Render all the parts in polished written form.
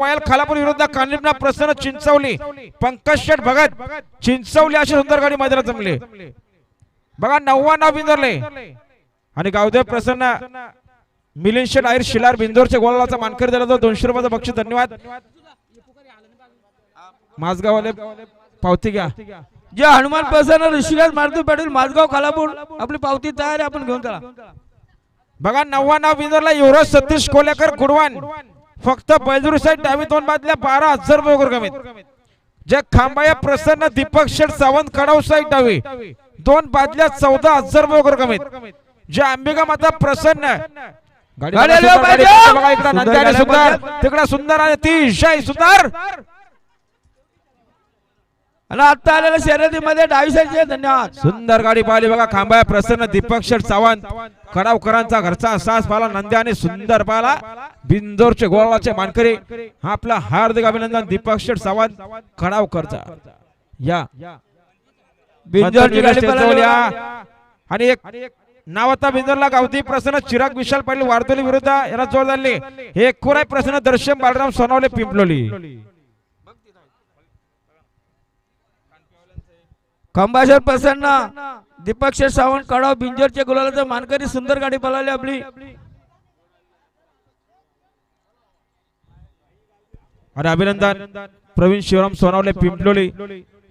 पायल खालापूर विरुद्ध कानिपना प्रसन्न चिंचवली पंकज शेठ भगत चिंचवली अशी सुंदर गाडी मैदानात जमली बघा 99 बिंदोरले आणि गावदेव प्रसन्न मिलिंद शेठ आयर शिलार बिंदोरच्या गोलाचा मानकरी दिला 200 रुपयाचं बक्षीस धन्यवाद माझगाववाले पावती घ्या जे हनुमान प्रसन्न ऋषिराज मारुती पाटील माझगाव खालापूर आपली पावती तयार आहे आपण घेऊन चला बघा 99 बिंदोरला युवराज सतीश कोलेकर गुडवान फक्त बैलजूर साईड डावी 2 बादल्या 12,000 रुपये वगैरे कमीत जे खांबाया प्रसन्न दीपक शेठ सावंत खडाव साईड डावी 2 बादल्या 14,000 रुपये वगैरे कमीत जे अंबिका माता प्रसन्न तिकडा सुंदर आणि अतिशय सुंदर आणि आता आलेल्या शर्यतीमध्ये डावी साईडचे धन्यवाद सुंदर गाडी पाहिली बघा खांबाया प्रसन्न दीपक शेठ सावंत खडावकरांचा घरचा सास पाला नंदी आणि सुंदर पाला बिंदोरचे गोळाचे मानकरी हा आपला हार्दिक अभिनंदन दीपक शेठ सावंत खडावकरचा या बिंदोरची गाडी पळाली आणि एक नावता बिंदोरला गावती प्रसन्न चिराग विशाल पाटील वारदोली विरुद्ध याला जोर झाले हे खुराय प्रसन्न दर्शन बालराम सोनवले पिंपलोली खंबाशर प्रसन्न दीपक शेठ सावंत कडाव बिंजोरच्या गुलालाचा मानकरी सुंदर गाडी पळाली आपली आणि अभिनंदन प्रवीण शिवराम सोनावले पिंपलोली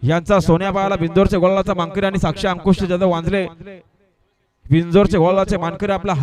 यांचा सोन्या बाळाला बिंदोरच्या गोलाचा मानकरी आणि साक्षी अंकुश जाधव वांजले बिंजोरच्या गोलाचे मानकरी आपला